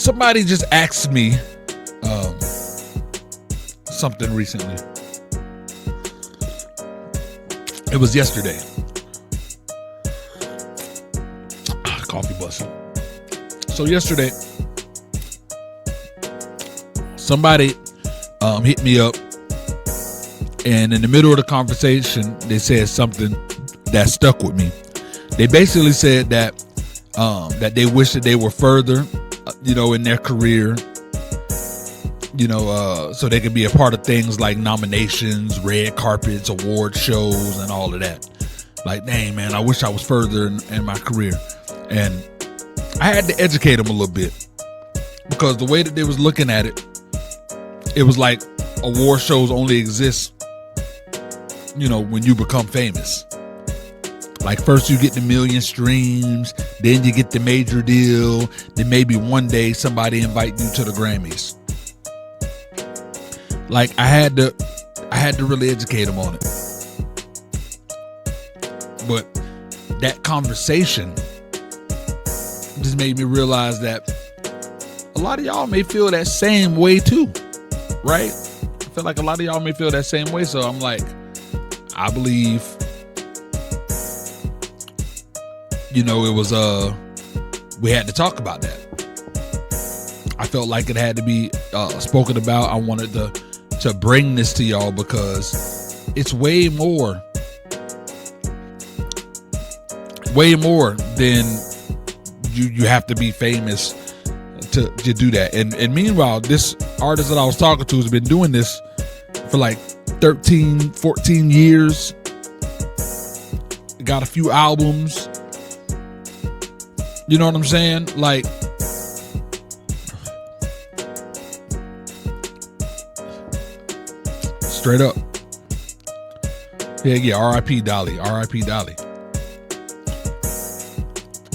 Somebody just asked me something recently. It was yesterday. Coffee busting. So yesterday, somebody hit me up, and in the middle of the conversation, they said something that stuck with me. They basically said that they wish that they were further, in their career, so they could be a part of things like nominations, red carpets, award shows, and all of that. Like, dang, man, I wish I was further in my career. And I had to educate them a little bit, because the way that they was looking at it, it was like award shows only exist, when you become famous. Like, first you get the million streams, then you get the major deal, then maybe one day somebody invite you to the Grammys. Like, I had to really educate them on it. But that conversation just made me realize that a lot of y'all may feel that same way too, right? I feel like a lot of y'all may feel that same way. So I'm like, I believe, it was, we had to talk about that. I felt like it had to be spoken about. I wanted to bring this to y'all because it's way more than you have to be famous to do that. And meanwhile, this artist that I was talking to has been doing this for like 13, 14 years. Got a few albums. You know what I'm saying? Like, straight up. Yeah, R.I.P. Dolly. R.I.P. Dolly.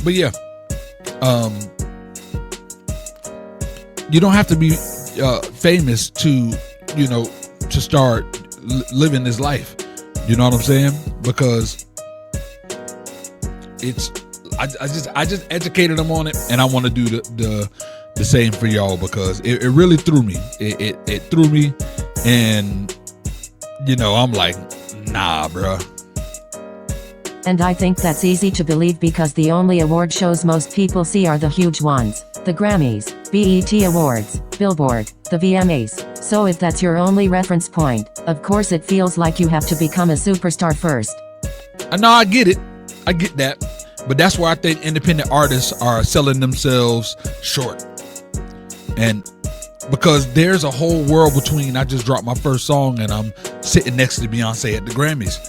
But yeah, you don't have to be famous to start living this life. You know what I'm saying? Because I just educated them on it, and I want to do the same for y'all, because it really threw me. It threw me, and I'm like, nah, bruh. And I think that's easy to believe, because the only award shows most people see are the huge ones. The Grammys, BET Awards, Billboard, the VMAs. So if that's your only reference point, of course it feels like you have to become a superstar first. No, I get it. I get that. But that's where I think independent artists are selling themselves short. And because there's a whole world between I just dropped my first song and I'm sitting next to Beyonce at the Grammys.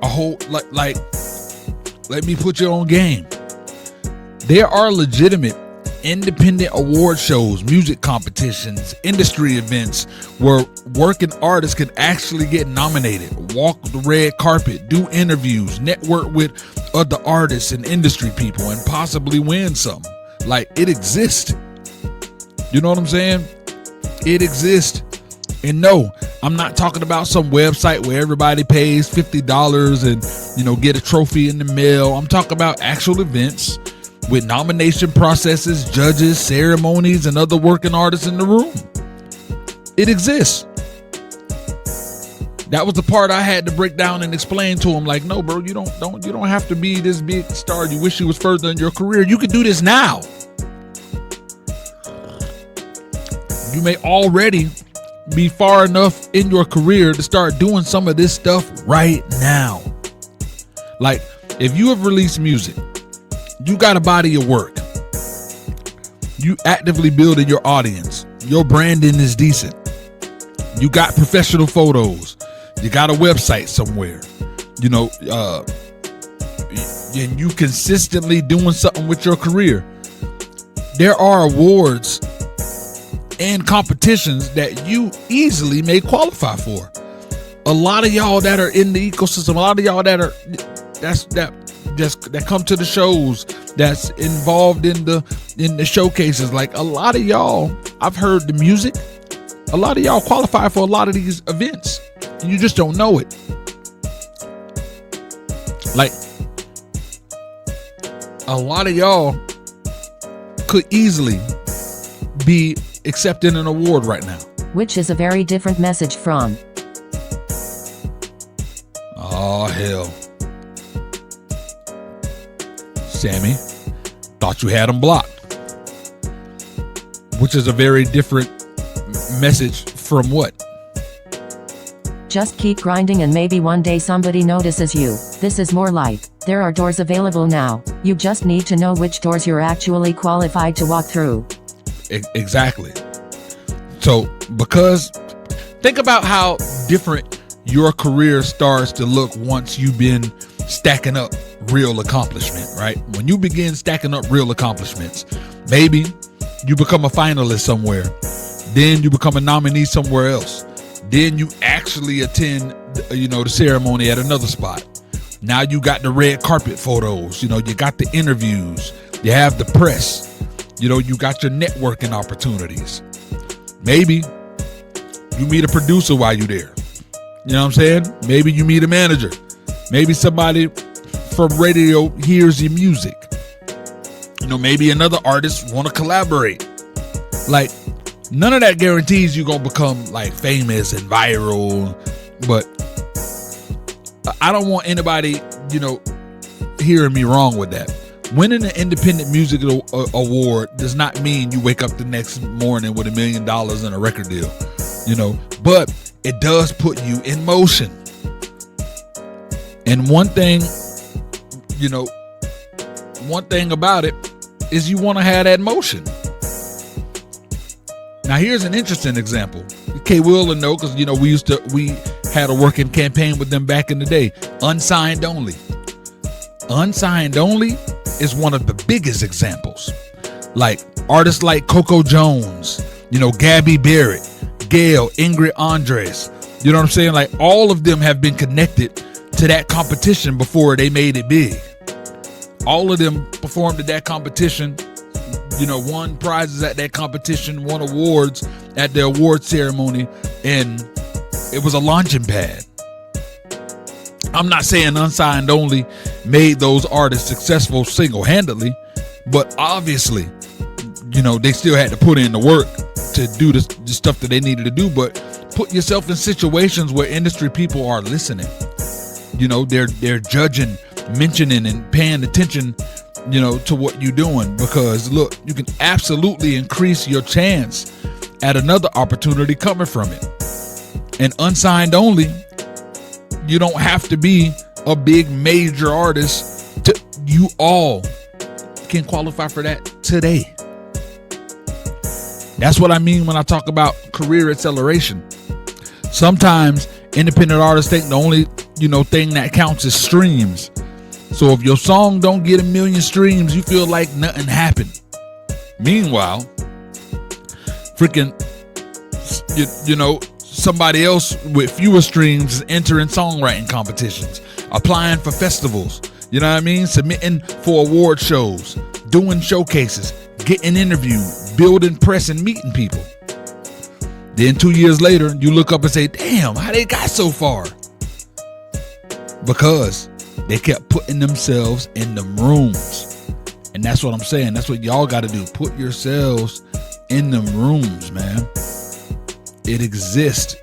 A whole, like, let me put you on game. There are legitimate independent award shows, music competitions, industry events where working artists can actually get nominated, walk the red carpet, do interviews, network with other artists and industry people, and possibly win something. Like, it exists. You know what I'm saying? It exists. And no, I'm not talking about some website where everybody pays $50 and, get a trophy in the mail. I'm talking about actual events with nomination processes, judges, ceremonies, and other working artists in the room. It exists. That was the part I had to break down and explain to him. Like, no, bro, you don't have to be this big star. You wish you was further in your career. You can do this now. You may already be far enough in your career to start doing some of this stuff right now. Like, if you have released music, you got a body of work, you actively building your audience, your branding is decent, you got professional photos, you got a website somewhere, and you consistently doing something with your career, there are awards and competitions that you easily may qualify for. A lot of y'all that are in the ecosystem, a lot of y'all that come to the shows, that's involved in the showcases, like a lot of y'all, I've heard the music, a lot of y'all qualify for a lot of these events. You just don't know it. Like, a lot of y'all could easily be accepting an award right now. Which is a very different message from. Oh, hell. Sammy, thought you had them blocked. Which is a very different message from what? Just keep grinding and maybe one day somebody notices you. This is more like, there are doors available now. You just need to know which doors you're actually qualified to walk through. Exactly. So, because think about how different your career starts to look once you've been stacking up real accomplishment, right? When you begin stacking up real accomplishments, maybe you become a finalist somewhere, then you become a nominee somewhere else, then you actually attend, the ceremony at another spot. Now you got the red carpet photos, you got the interviews, you have the press, you got your networking opportunities. Maybe you meet a producer while you're there. You know what I'm saying? Maybe you meet a manager. Maybe somebody from radio hears your music. Maybe another artist want to collaborate. Like, none of that guarantees you're going to become like famous and viral. But I don't want anybody, hearing me wrong with that. Winning an independent music award does not mean you wake up the next morning with $1 million in a record deal, but it does put you in motion. And one thing about it is you want to have that motion. Now here's an interesting example. K will know, because we had a working campaign with them back in the day. Unsigned Only. Unsigned Only is one of the biggest examples. Like artists like Coco Jones, Gabby Barrett, GAYLE, Ingrid Andress. You know what I'm saying? Like, all of them have been connected to that competition before they made it big. All of them performed at that competition, won prizes at that competition, won awards at the award ceremony, and it was a launching pad. I'm not saying Unsigned Only made those artists successful single-handedly, but obviously, they still had to put in the work to do the stuff that they needed to do. But put yourself in situations where industry people are listening. They're judging, mentioning, and paying attention, to what you're doing. Because look, you can absolutely increase your chance at another opportunity coming from it. And Unsigned Only, you don't have to be a big major artist. You all can qualify for that today. That's what I mean when I talk about career acceleration. Sometimes independent artists think the only, thing that counts is streams. So if your song don't get 1 million streams, you feel like nothing happened. Meanwhile, freaking, somebody else with fewer streams is entering songwriting competitions, applying for festivals, submitting for award shows, doing showcases, getting interviewed, building press, and meeting people. Then 2 years later, you look up and say, damn, how they got so far? Because they kept putting themselves in them rooms. And that's what I'm saying. That's what y'all got to do. Put yourselves in them rooms, man. It exists.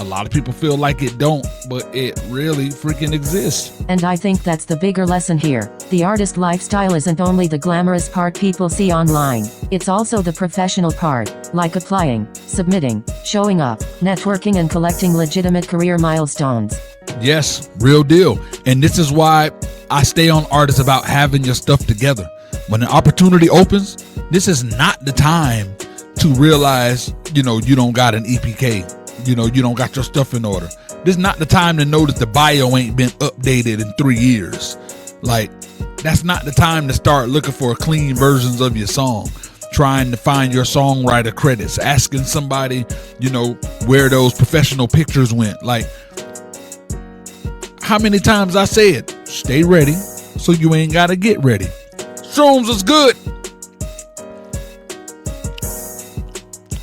A lot of people feel like it don't, but it really freaking exists. And I think that's the bigger lesson here. The artist lifestyle isn't only the glamorous part people see online. It's also the professional part, like applying, submitting, showing up, networking, and collecting legitimate career milestones. Yes, real deal. And this is why I stay on artists about having your stuff together. When an opportunity opens, this is not the time to realize, you don't got an EPK. You don't got your stuff in order. This is not the time to notice the bio ain't been updated in 3 years. Like, that's not the time to start looking for clean versions of your song, trying to find your songwriter credits, asking somebody, where those professional pictures went. Like, how many times I said, stay ready so you ain't got to get ready. Shrooms is good.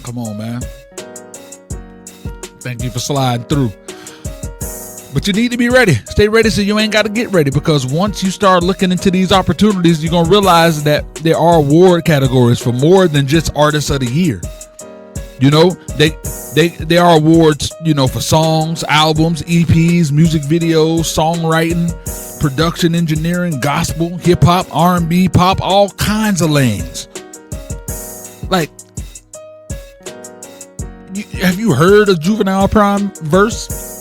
Come on, man. Thank you for sliding through. But you need to be ready. Stay ready so you ain't got to get ready, because once you start looking into these opportunities, you're going to realize that there are award categories for more than just Artist of the Year. You know, they are awards, you know, for songs, albums, EPs, music videos, songwriting, production engineering, gospel, hip hop, R&B, pop, all kinds of lanes. Like, have you heard a Juvenile Prime verse?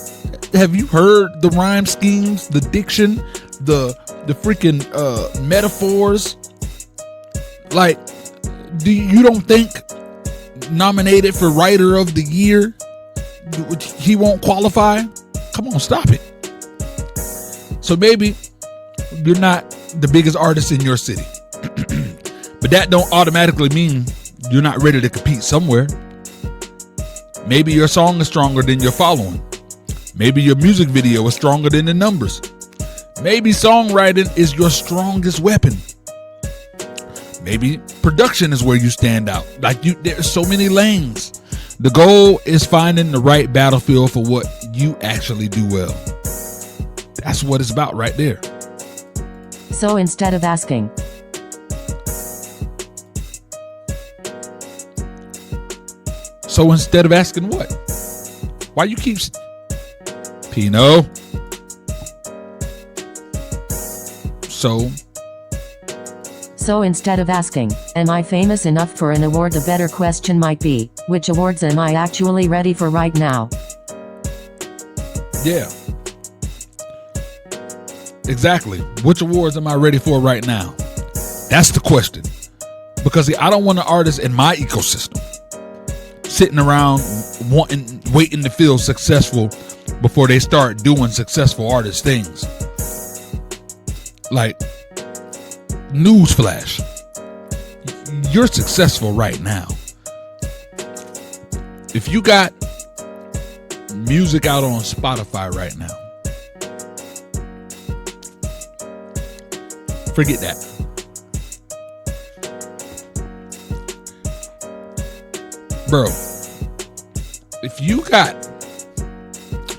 Have you heard the rhyme schemes, the diction, the freaking metaphors? Like, you don't think nominated for Writer of the Year he won't qualify? Come on, stop it. So maybe you're not the biggest artist in your city, but that don't automatically mean you're not ready to compete somewhere. Maybe your song is stronger than your following. Maybe your music video is stronger than the numbers. Maybe songwriting is your strongest weapon. Maybe production is where you stand out. There's so many lanes. The goal is finding the right battlefield for what you actually do well. That's what it's about right there. So instead of asking, what? Why you keep... Pino. So instead of asking, am I famous enough for an award, the better question might be, which awards am I actually ready for right now? Yeah. Exactly. Which awards am I ready for right now? That's the question. Because I don't want an artist in my ecosystem sitting around waiting to feel successful before they start doing successful artist things. Like, newsflash, you're successful right now. If you got music out on Spotify right now, forget that. Bro, if you got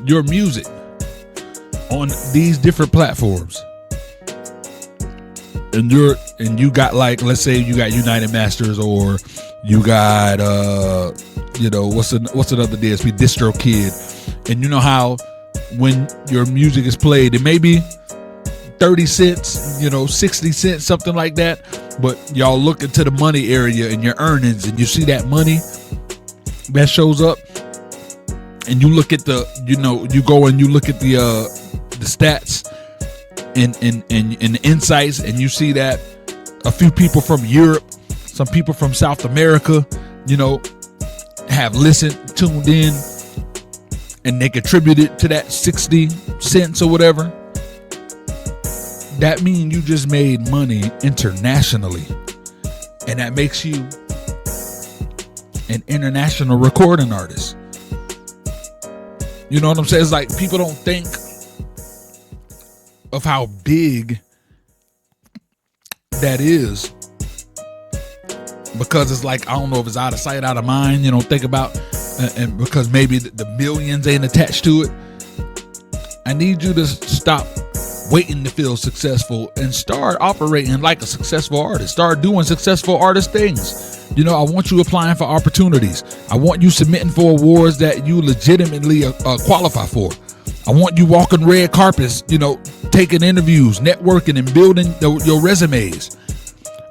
your music on these different platforms, and you got, like, let's say you got United Masters, or you got what's another DSP, DistroKid, and you know how when your music is played, it may be 30 cents, 60 cents, something like that, but y'all look into the money area and your earnings, and you see that money that shows up, and you look at you go and you look at the stats and the insights, and you see that a few people from Europe, some people from South America, have listened, tuned in, and they contributed to that 60 cents or whatever. That means you just made money internationally, and that makes you an international recording artist. You know what I'm saying? It's like people don't think of how big that is, because it's like, I don't know if it's out of sight, out of mind. Think about, and because maybe the millions ain't attached to it. I need you to stop waiting to feel successful and start operating like a successful artist. Start doing successful artist things. I want you applying for opportunities. I want you submitting for awards that you legitimately qualify for. I want you walking red carpets, taking interviews, networking, and building your resumes.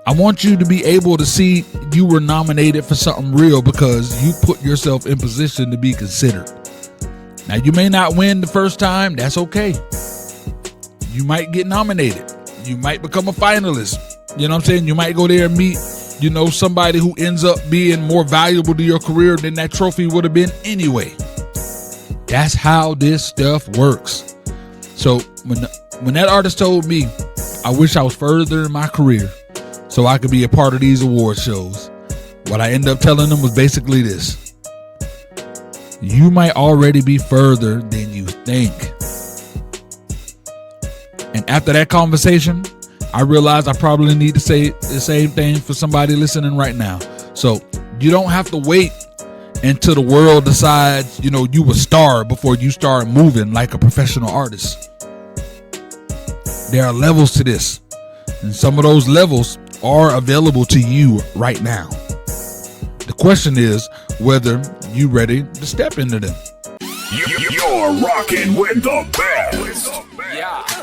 I want you to be able to see you were nominated for something real because you put yourself in position to be considered. Now, you may not win the first time. That's okay. You might get nominated. You might become a finalist. You know what I'm saying? You might go there and meet, somebody who ends up being more valuable to your career than that trophy would have been anyway. That's how this stuff works. So when that artist told me, I wish I was further in my career so I could be a part of these award shows, what I ended up telling them was basically this: you might already be further than you think. And after that conversation, I realized I probably need to say the same thing for somebody listening right now. So you don't have to wait until the world decides, you know, you a star before you start moving like a professional artist. There are levels to this, and some of those levels are available to you right now. The question is whether you ready to step into them. You're rocking with the best. Yeah.